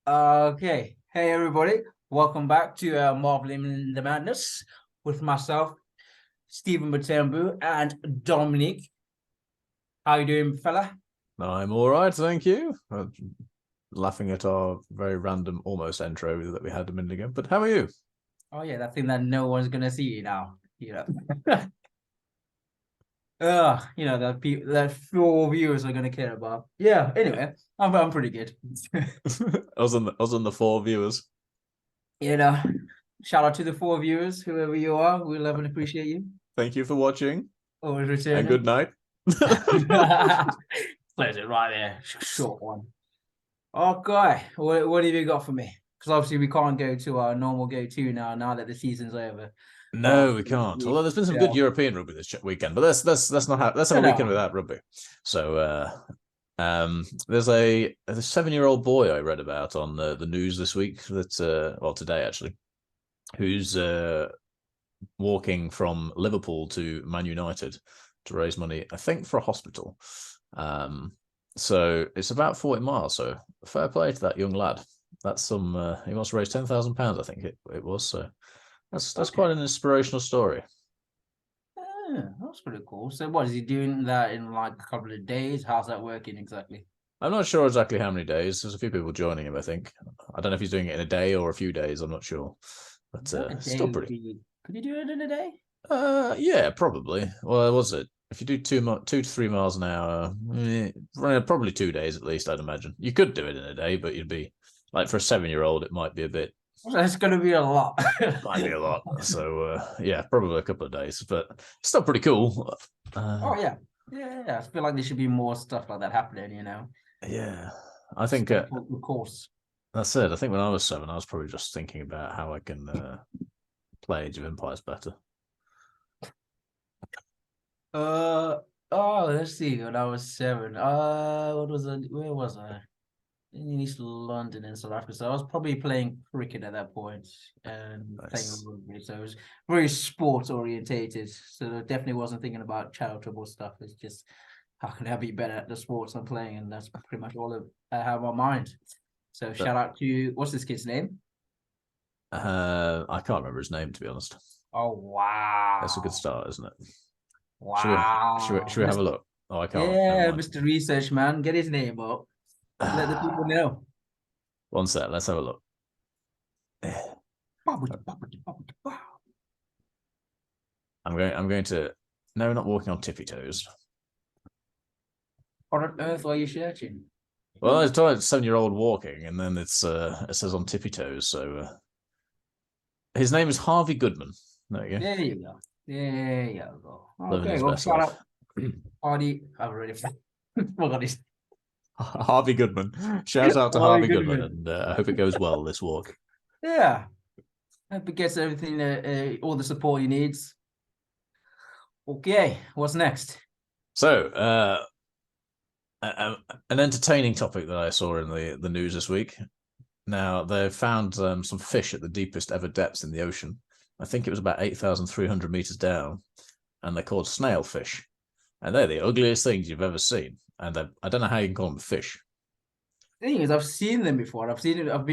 Okay. Hey, everybody. Welcome back to Marveling in the Madness with myself, Stephen Batambu, and Dominic. How you doing, fella? I'm all right, thank you. Laughing at our very random almost intro that we had a minute ago. But how are you? Oh, yeah, that thing that no one's going to see you now. That four viewers are going to care about. Yeah, anyway, I'm pretty good. Us and the four viewers. You know, shout out to the four viewers, whoever you are. We love and appreciate you. Thank you for watching, Always and good returning. night. Pleasure, right there. Short one. Okay, what have you got for me? Because obviously we can't go to our normal go-to now that the season's over. But No, we can't. Although there's been some good yeah, European rugby this weekend, but let's not have let's have you a weekend know, without rugby. So there's a 7-year-old boy I read about on the news this week that well today actually, who's walking from Liverpool to Man United to raise money, I think, for a hospital. So it's about 40 miles. So fair play to that young lad. That's some. He must raise £10,000, I think it was. So that's okay. quite an inspirational story. Yeah, that's pretty cool. So what is he doing that in like a couple of days? How's that working exactly? I'm not sure exactly how many days. There's a few people joining him. I think. I don't know if he's doing it in a day or a few days. I'm not sure, but Like a day still would pretty. be. Could you do it in a day? Yeah, probably. Well, was it? If you do 2 to 3 miles an hour, probably 2 days at least, I'd imagine. You could do it in a day, but you'd be like for a 7-year-old, it might be a bit, That's going to be a lot. might be a lot. So yeah, probably a couple of days, but still pretty cool. Oh yeah, yeah. I feel like there should be more stuff like that happening. Yeah, I think Stay the course. that's it. I think when I was 7, I was probably just thinking about how I can play Age of Empires better. Uh let's see. When I was seven, what was it? Where was I? In East London in South Africa. So I was probably playing cricket at that point and playing Nice. rugby. So it was very sports orientated. So I definitely wasn't thinking about charitable stuff. It's just how can I be better at the sports I'm playing? And that's pretty much all I have on my mind. So But shout out to what's this kid's name? I can't remember his name, to be honest. Oh That's a good wow. start, isn't it? Should we Wow. have a look? Oh, I can't. Never Yeah, mind. Mr. Research Man, get his name up. Let the people know. One sec. Let's have a look. I'm going to. No, not walking on tippy toes. What on earth are you searching? Well, I tried 7-year-old walking, and then it says on tippy toes. So his name is Harvey Goodman. There you go. There you go. There you go. Living Okay, his well, best shout life. out Hardy. I've already forgot his Harvey Goodman. Shout out to Hardy Harvey Goodman, Goodman. and I hope it goes well this walk. Yeah, hope he gets everything, all the support he needs. Okay, what's next? So, an entertaining topic that I saw in the news this week. Now, they've found some fish at the deepest ever depths in the ocean. I think it was about 8,300 meters down, and they're called snailfish. And they're the ugliest things you've ever seen. And I don't know how you can call them fish. The thing is, I've seen them before. I've seen it. I've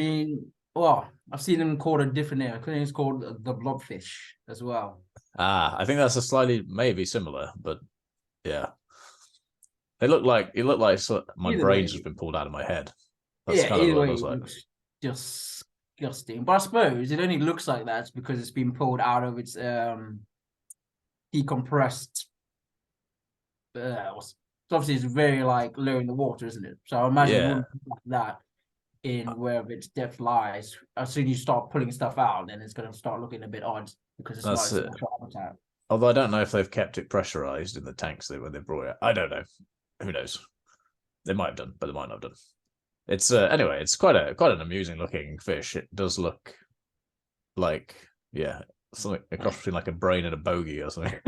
seen them called a different name. I think it's called the blobfish as well. I think that's a slightly maybe similar, but yeah, it looked like my Either brain's way, just been pulled out of my head. That's yeah, kind of either what it way, looks it like. looks disgusting. But I suppose it only looks like that because it's been pulled out of its decompressed. Obviously it's very like low in the water, isn't it? So I imagine it Yeah, wouldn't be like that in wherever its depth lies. As soon as you start pulling stuff out, then it's going to start looking a bit odd because it's not that's its it. natural habitat. Although I don't know if they've kept it pressurized in the tanks when they brought it. I don't know. Who knows? They might have done, but they might not have done. It's anyway. It's quite an amusing looking fish. It does look like yeah, something a cross between like a brain and a bogey or something.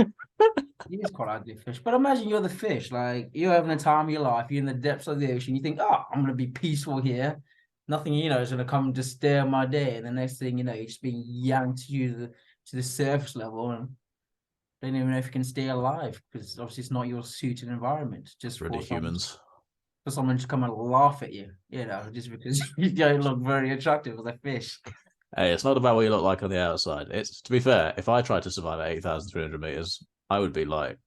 It is quite ugly fish. But imagine you're the fish, like you're having the time of your life, you're in the depths of the ocean, you think, oh, I'm gonna be peaceful here. Nothing, is gonna come disturb my day. And the next thing you know, you're just being yanked to the surface level and don't even know if you can stay alive because obviously it's not your suited environment just Really for some humans. for someone to come and laugh at you, just because you don't look very attractive as a fish. Hey, it's not about what you look like on the outside. It's, to be fair, if I tried to survive at 8,300 meters, I would be like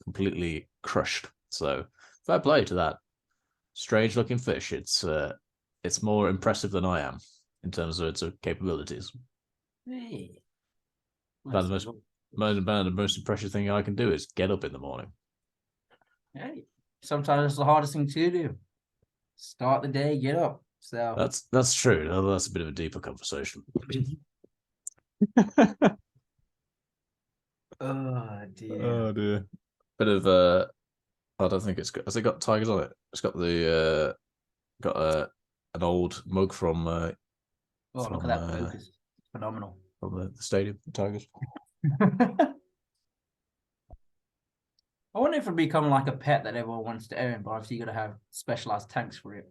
completely crushed. So fair play to that strange looking fish. It's more impressive than I am in terms of its capabilities. Hey, But the most impressive thing I can do is get up in the morning. hey, sometimes it's the hardest thing to do. Start the day, get up. So That's true. That's a bit of a deeper conversation. oh dear. Oh dear. Bit of I don't think it's got. Has it got tigers on it? It's got the got an old mug from Oh, look at that focus. Phenomenal. from the stadium, the Tigers. I wonder if it'd become like a pet that everyone wants to own, but obviously you gotta have specialized tanks for it.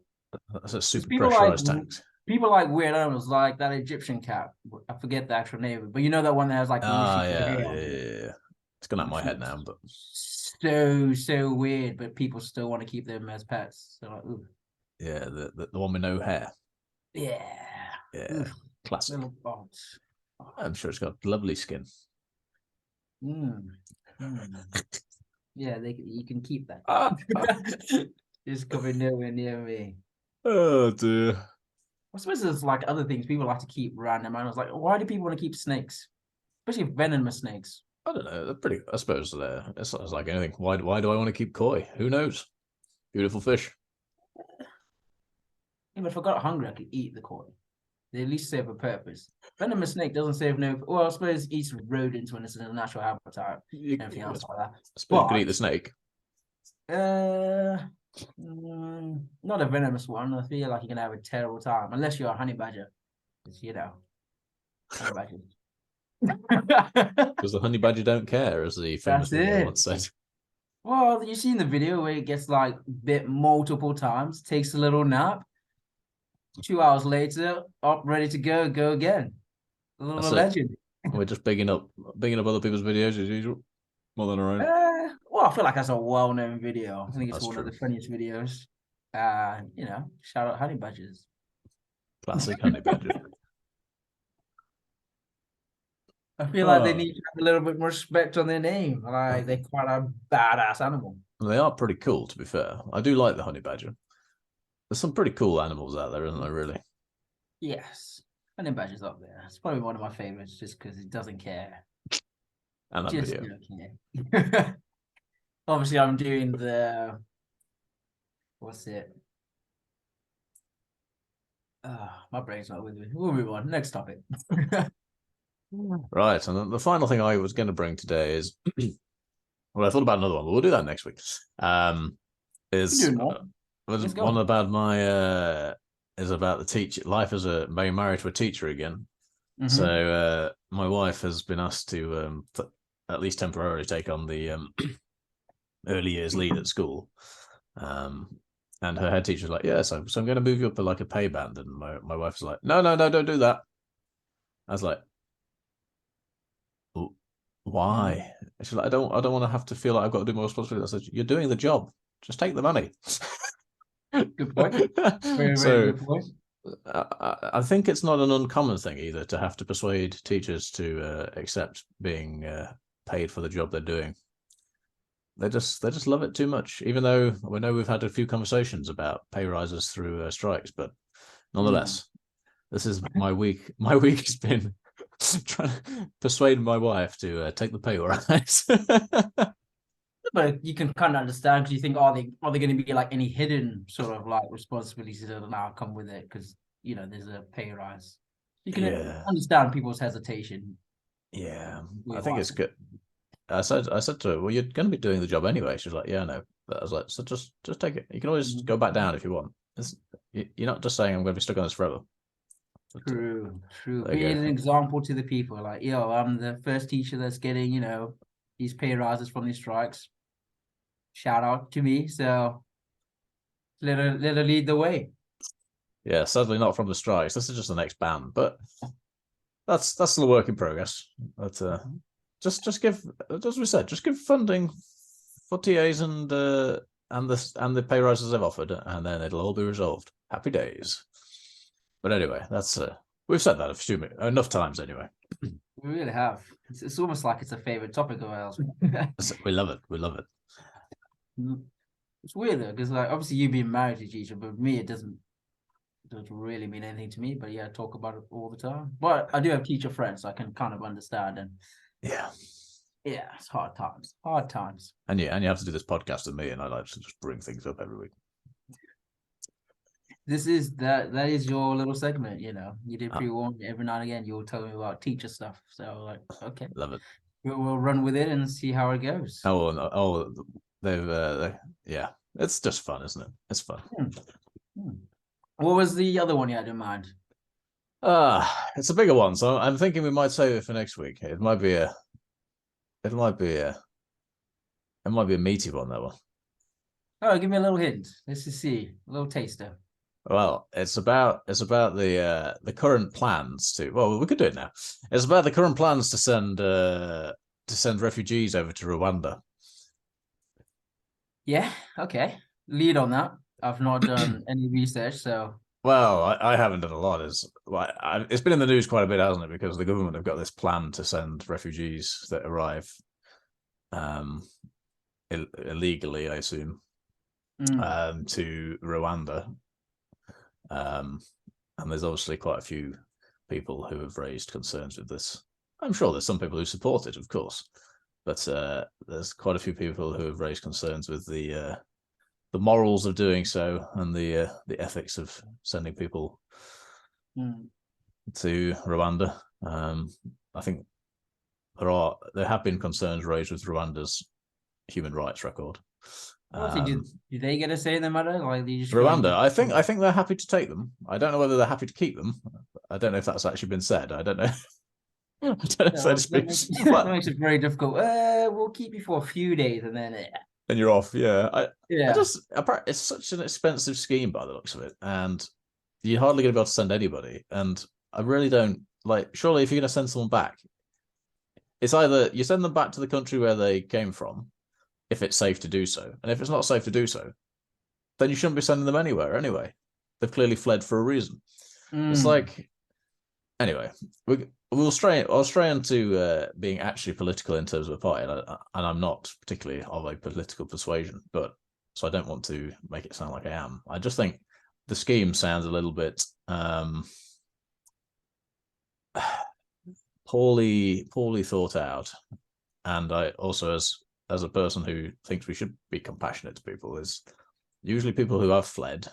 That's a super People pressurized tanks. people like weird animals, like that Egyptian cat. I forget the actual name, but you know that one that has like the Ah, really yeah, hair yeah, on it. yeah, yeah. It's gone out of my head now, but So weird, but people still want to keep them as pets. So like, ooh. yeah, the one with no hair. Yeah. Yeah, Oof. classic. Little bots. I'm sure it's got lovely skin. Mm. Mm. Yeah, you can keep that. Just coming nowhere near me. Oh dear. I suppose there's like other things people like to keep random animals. Like, why do people want to keep snakes, especially venomous snakes? I don't know. They're pretty. I suppose it's like anything. Why do I want to keep koi? Who knows? Beautiful fish. Even if I got hungry, I could eat the koi. They at least serve a purpose. Venomous snake doesn't serve no. Well, I suppose it eats rodents when it's in a natural habitat and everything else like that. I suppose you could eat the snake. Uh, not a venomous one. I feel like you're gonna have a terrible time unless you're a honey badger. Honey badger. Because the honey badger don't care, as the famous That's woman it. once said. Well, you seen the video where it gets like bit multiple times, takes a little nap, 2 hours later, up ready to go again. A little That's it. legend. We're just bigging up other people's videos as usual, more than our own. Well, I feel like that's a well-known video. I think it's That's one of true. the funniest videos. Shout out honey badgers. Classic honey badger. I feel like they need to have a little bit more respect on their name. Like they're quite a badass animal. They are pretty cool, to be fair. I do like the honey badger. There's some pretty cool animals out there, isn't there? Really. Yes, honey badger's up there. It's probably one of my favorites, just because it doesn't care. And that Just video. don't care. Obviously, I'm doing the what's it? My brain's not with me. We'll move on. Next topic. Right, and the final thing I was going to bring today is, well, I thought about another one, but we'll do that next week. Is was one about is about the teacher life as being married to a teacher again. Mm-hmm. So my wife has been asked to at least temporarily take on the early years lead at school. And her head teacher's like, yeah, so I'm going to move you up to like a pay band. And my wife's like, no, don't do that. I was like, why? She's like, I don't want to have to feel like I've got to do more responsibility. I said, you're doing the job. Just take the money. Good point. Very, very good point. I think it's not an uncommon thing either to have to persuade teachers to accept being paid for the job they're doing. They just love it too much. Even though we know we've had a few conversations about pay rises through strikes, but nonetheless, this is my week. My week has been trying to persuade my wife to take the pay rise. But you can kind of understand because you think, are they going to be like any hidden sort of like responsibilities that now come with it? Because there's a pay rise. You can understand people's hesitation. Yeah, I think it's good. I said to her, well, you're going to be doing the job anyway. She was like, yeah, no. But I was like, so just take it. You can always go back down if you want. You're not just saying I'm going to be stuck on this forever. True. Be an example to the people. Like, I'm the first teacher that's getting, these pay rises from these strikes. Shout out to me. So let her lead the way. Yeah, sadly not from the strikes. This is just the next ban, but that's still a work in progress. But just give, as we said, just give funding for TAs and the pay rises they've offered, and then it'll all be resolved. Happy days. But anyway, that's we've said that enough times anyway. We really have. It's almost like it's a favorite topic of ours. We love it. We love it. It's weird though, because like obviously you being married to each other, but me it doesn't really mean anything to me. But yeah, I talk about it all the time. But I do have teacher friends, so I can kind of understand. And yeah, it's hard times. Hard times. And you have to do this podcast with me, and I like to just bring things up every week. This is that is your little segment, you know. You did pre-warn every now and again. You'll tell me about teacher stuff. So like, okay, love it. We'll run with it and see how it goes. Yeah, it's just fun, isn't it? It's fun. What was the other one you had in mind? It's a bigger one, so I'm thinking we might save it for next week. It might be a meaty one, that one. Oh, give me a little hint. Let's just see. A little taster. Well, it's about the current plans to. Well, we could do it now. It's about the current plans to send refugees over to Rwanda. Yeah. Okay. Lead on that. I've not done any research, so. Well, I haven't done a lot. It's been in the news quite a bit, hasn't it? Because the government have got this plan to send refugees that arrive illegally, I assume, to Rwanda. And there's obviously quite a few people who have raised concerns with this. I'm sure there's some people who support it, of course, but there's quite a few people who have raised concerns with the morals of doing so and the ethics of sending people to Rwanda. I think there have been concerns raised with Rwanda's human rights record. Do they get a say in the matter? Like Rwanda, I think they're happy to take them. I don't know whether they're happy to keep them. I don't know if that's actually been said. I don't know. That makes it very difficult. We'll keep you for a few days and then you're off. Yeah, it's such an expensive scheme by the looks of it, and you're hardly going to be able to send anybody. And I really don't like. Surely, if you're going to send someone back, it's either you send them back to the country where they came from, if it's safe to do so, and if it's not safe to do so, then you shouldn't be sending them anywhere anyway. They've clearly fled for a reason. It's like, anyway, I'll stray into being actually political in terms of a party, and I'm not particularly of a political persuasion, but so I don't want to make it sound like I am. I just think the scheme sounds a little bit poorly thought out, and I also, as a person who thinks we should be compassionate to people, is usually people who have fled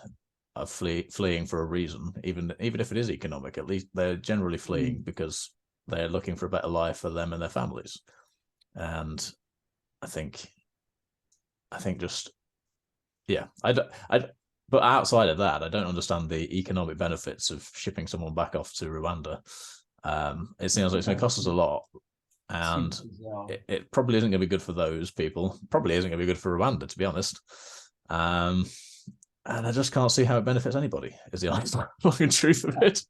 are fleeing for a reason, even if it is economic. At least they're generally fleeing because they're looking for a better life for them and their families. And I think just, yeah, but outside of that, I don't understand the economic benefits of shipping someone back off to Rwanda. It seems like it's going to cost us a lot, and it probably isn't going to be good for those people. Probably isn't going to be good for Rwanda, to be honest. And I just can't see how it benefits anybody, is the honest fucking truth of it.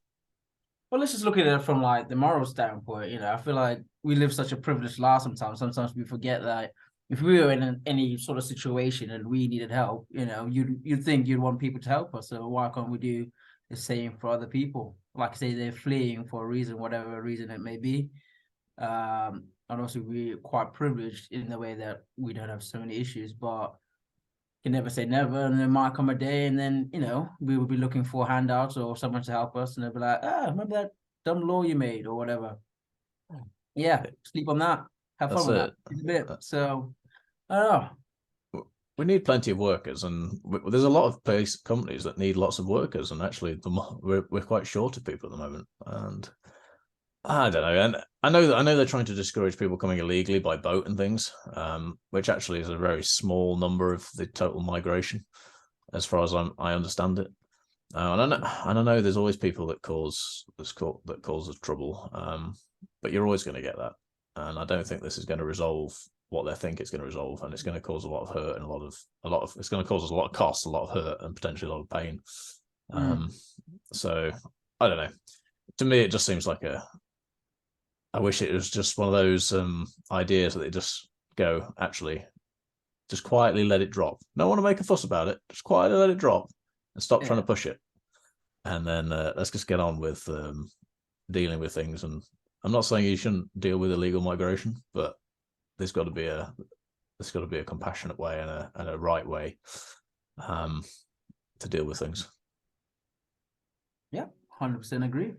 Well, let's just look at it from like the moral standpoint. You know, I feel like we live such a privileged life sometimes. Sometimes we forget that if we were in any sort of situation and we needed help, you know, you'd think you'd want people to help us. So why can't we do the same for other people? Like I say, they're fleeing for a reason, whatever reason it may be. And also we're quite privileged in the way that we don't have so many issues, but can never say never, and there might come a day and then, you know, we will be looking for handouts or someone to help us, and they'll be like, remember that dumb law you made or whatever. Yeah, sleep on that. Have fun with that. It's a bit. So I don't know. We need plenty of workers, and there's a lot of companies that need lots of workers, and actually we're quite short of people at the moment. And I don't know, and I know they're trying to discourage people coming illegally by boat and things, which actually is a very small number of the total migration, as far as I understand it. And I know there's always people that cause us trouble, but you're always going to get that, and I don't think this is going to resolve what they think it's going to resolve, and it's going to cause a lot of hurt and a lot of it's going to cause us a lot of cost, a lot of hurt, and potentially a lot of pain. So I don't know. To me, it just seems like I wish it was just one of those ideas that they just go, actually, Just quietly let it drop. Don't want to make a fuss about it. Just quietly let it drop and stop trying to push it. And then let's just get on with dealing with things. And I'm not saying you shouldn't deal with illegal migration, but there's got to be a compassionate way and a right way to deal with things. Yeah, 100% agree.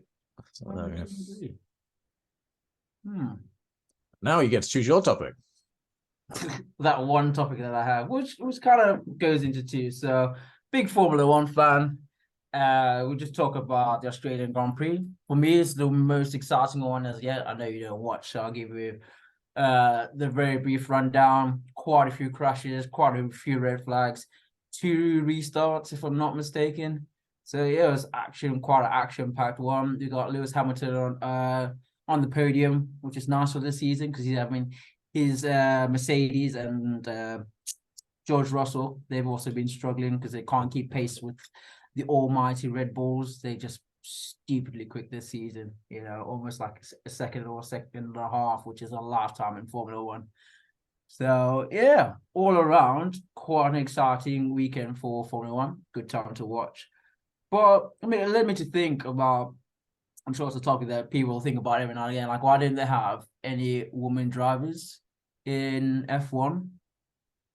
So, 100% agree. Now you get to choose your topic. That one topic that I have, which kind of goes into two. So, big Formula One fan. We'll just talk about the Australian Grand Prix. For me, it's the most exciting one as yet. I know you don't watch, so I'll give you the very brief rundown. Quite a few crashes, quite a few red flags, 2 restarts, if I'm not mistaken. So yeah, it was quite an action-packed one. You got Lewis Hamilton on the podium, which is nice for this season because his Mercedes and George Russell, they've also been struggling because they can't keep pace with the almighty Red Bulls. They just stupidly quick this season, almost like a second or a second and a half, which is a lifetime in Formula One. So yeah, all around, quite an exciting weekend for Formula One. Good time to watch. But I mean, it led me to think about, I'm sure it's a topic that people think about every now and again, like why didn't they have any women drivers in F1?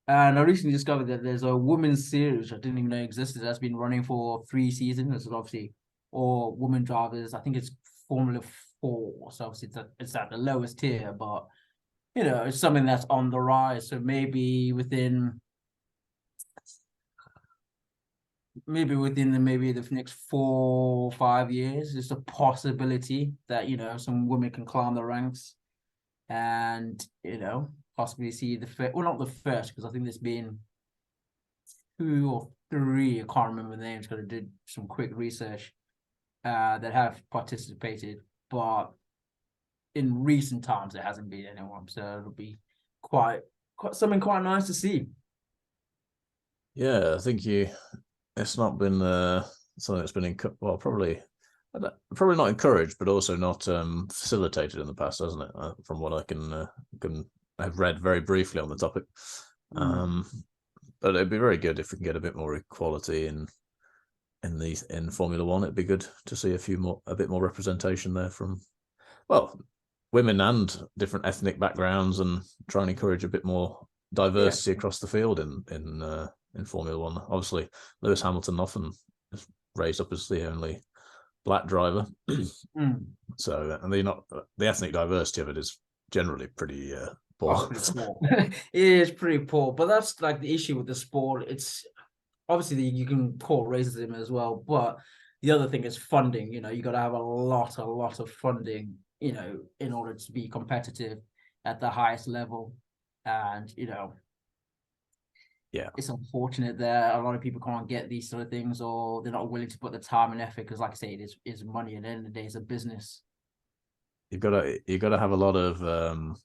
And I recently discovered that there's a women's series I didn't even know existed that's been running for 3 seasons. This is obviously all women drivers. I think it's Formula 4, so obviously it's at the lowest tier, but it's something that's on the rise. So maybe within the next 4 or 5 years, there's a possibility that some women can climb the ranks, and possibly see the first, well, not the first, because I think there's been 2 or 3, I can't remember the names because I did some quick research, that have participated, but in recent times there hasn't been anyone, so it'll be quite something quite nice to see. Yeah, I think it's not been something that's been probably not encouraged, but also not facilitated in the past, hasn't it? From what I can have read very briefly on the topic. But it'd be very good if we can get a bit more equality in Formula One. It'd be good to see a bit more representation there from, well, women and different ethnic backgrounds, and try and encourage a bit more diversity across the field in Formula One. Obviously, Lewis Hamilton often is raised up as the only black driver. So, and the ethnic diversity of it is generally pretty poor. It is pretty poor, but that's like the issue with the sport. It's obviously you can call racism as well, but the other thing is funding. You got to have a lot of funding, in order to be competitive at the highest level. And it's unfortunate that a lot of people can't get these sort of things, or they're not willing to put the time and effort, because like I say, it's money, and at the end of the day, it's a business. You've got to have a lot of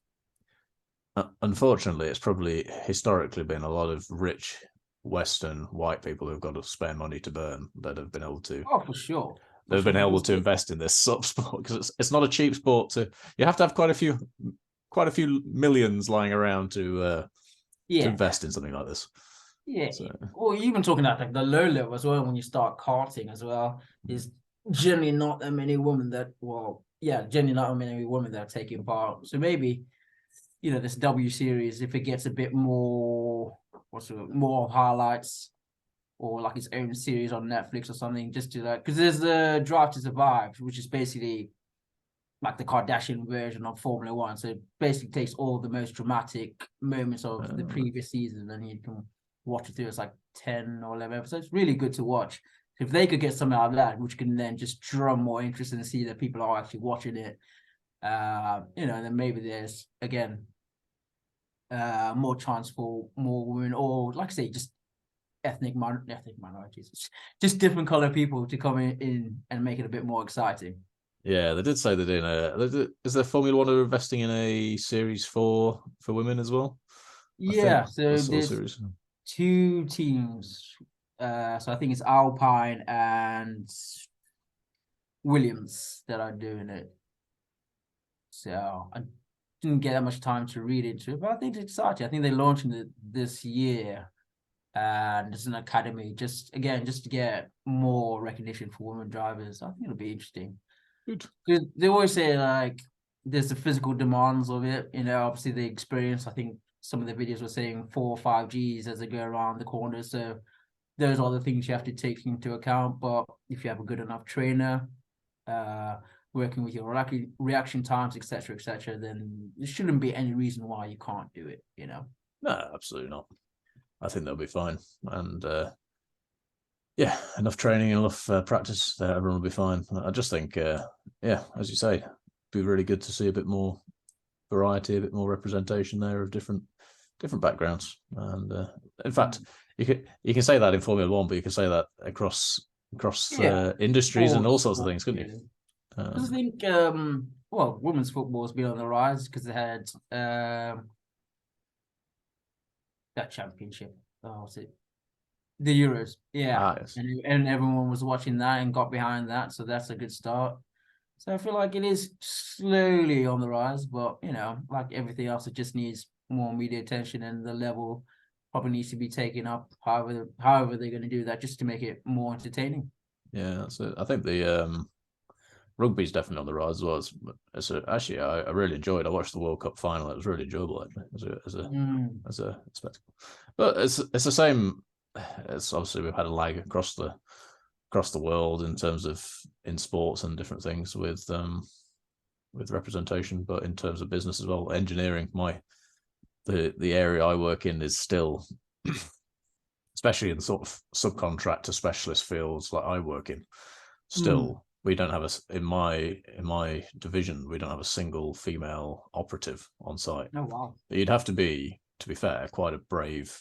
unfortunately, it's probably historically been a lot of rich Western white people who've got to spare money to burn that have been able to. Oh, for sure. They've been able to invest in this sort of sport, because it's not a cheap sport. You have to have quite a few millions lying around to invest in something like this. Yeah. So. Well, even talking about like the low level as well, when you start karting as well, is generally not that many women generally not many women that are taking part. So maybe, this W series, if it gets a bit more, more highlights, or like its own series on Netflix or something, just to because there's the Drive to Survive, which is basically like the Kardashian version of Formula One. So it basically takes all the most dramatic moments of the previous season, and you can watch it through. It's like 10 or 11 episodes. Really good to watch. If they could get something out of that, which can then just drum more interest and see that people are actually watching it, then maybe there's again more chance for more women, or like I say, just ethnic minorities, just different color people to come in and make it a bit more exciting. Yeah, they did say they're doing is there Formula One are investing in a series for women as well? Yeah, so there's 2 teams. So I think it's Alpine and Williams that are doing it. So didn't get that much time to read into it, but I think it's exciting. I think they're launching it this year, and it's an academy just to get more recognition for women drivers. I think it'll be interesting. Good. Because they always say like there's the physical demands of it, obviously the experience. I think some of the videos were saying 4 or 5 Gs as they go around the corner. So those are the things you have to take into account. But if you have a good enough trainer, working with your reaction times, etc., then there shouldn't be any reason why you can't do it. No, absolutely not. I think they'll be fine, and yeah, enough training, enough practice, everyone will be fine. I just think, yeah, as you say, it'd be really good to see a bit more variety, a bit more representation there of different backgrounds. And in fact, you can say that in Formula One, but you can say that across industries and all sorts of things, couldn't you? I think, well, women's football has been on the rise because they had that championship. Oh, what's it? The Euros. Yeah. Yes. And everyone was watching that and got behind that. So that's a good start. So I feel like it is slowly on the rise, but, like everything else, it just needs more media attention, and the level probably needs to be taken up however they're going to do that, just to make it more entertaining. Yeah, that's it. I think the rugby's definitely on the rise as well. Actually, I really enjoyed. I watched the World Cup final. It was really enjoyable, actually, as a spectacle. But it's the same. It's obviously we've had a lag across the world in terms of in sports and different things with representation, but in terms of business as well, engineering. The area I work in is still, especially in sort of subcontractor specialist fields like I work in, still. We don't have in my division, we don't have a single female operative on site. Oh wow! You'd have to be fair, quite a brave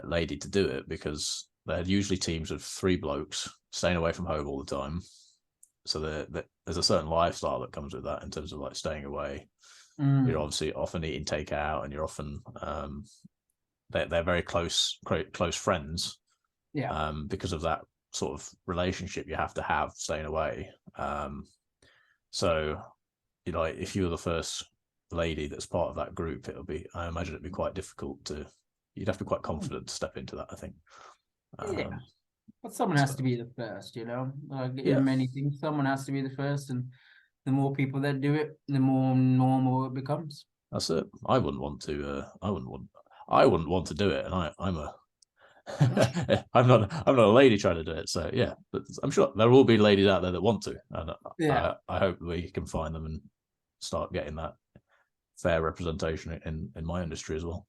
lady to do it, because they're usually teams of 3 blokes staying away from home all the time. So there's a certain lifestyle that comes with that in terms of like staying away. You're obviously often eating takeout, and you're often they're very close friends. Yeah. Because of that sort of relationship you have to have staying away. So if you were the first lady that's part of that group, I imagine it'd be quite difficult you'd have to be quite confident to step into that, I think. Yeah, but someone has to be the first, like in many things, someone has to be the first, and the more people that do it, the more normal it becomes. That's it. I wouldn't want to do it, and I'm a I'm not a lady trying to do it. So yeah, but I'm sure there will be ladies out there that want to, and I hope we can find them and start getting that fair representation in my industry as well.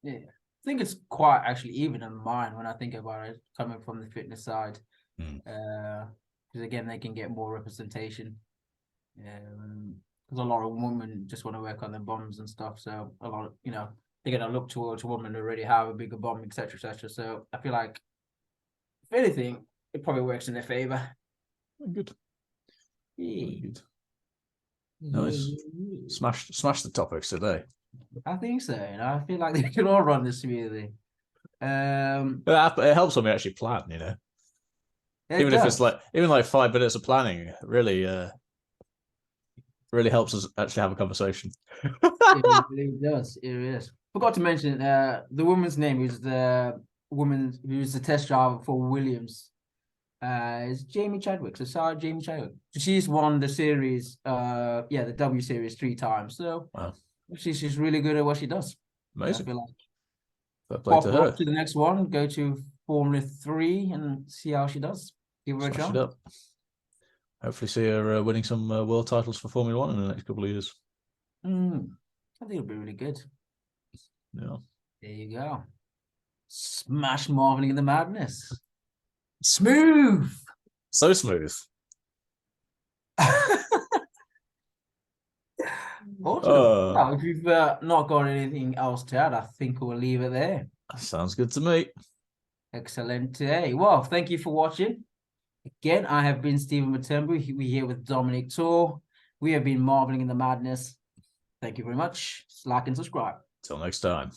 Yeah, I think it's quite actually even in mine when I think about it, coming from the fitness side, because again they can get more representation. Because a lot of women just want to work on their bums and stuff, so a lot of they're gonna look towards women who already have a bigger bum, etc. So I feel like, if anything, it probably works in their favor. Good. Yeah. Good. Nice. Smash the topics today. I think so. I feel like they can all run this smoothly. It helps when we actually plan, even if it's like 5 minutes of planning, really helps us actually have a conversation. It really does. It is. Forgot to mention the woman's name is the woman who's the test driver for Williams. Is Jamie Chadwick. So Sarah Jamie Chadwick. She's won the series, the W series 3 times. So wow. She's really good at what she does. Amazing. I feel like pop up to the next one, go to Formula 3 and see how she does. Give her a chance. Hopefully see her winning some world titles for Formula 1 in the next couple of years. I think it'll be really good. Yeah. There you go. Smash marveling in the madness. Smooth. So smooth. Awesome. Well, if you've not got anything else to add, I think we'll leave it there. Sounds good to me. Excellent. Well, thank you for watching. Again, I have been Stephen Matumbu. We're here with Dominic Tor. We have been marveling in the madness. Thank you very much. Like and subscribe. Till next time.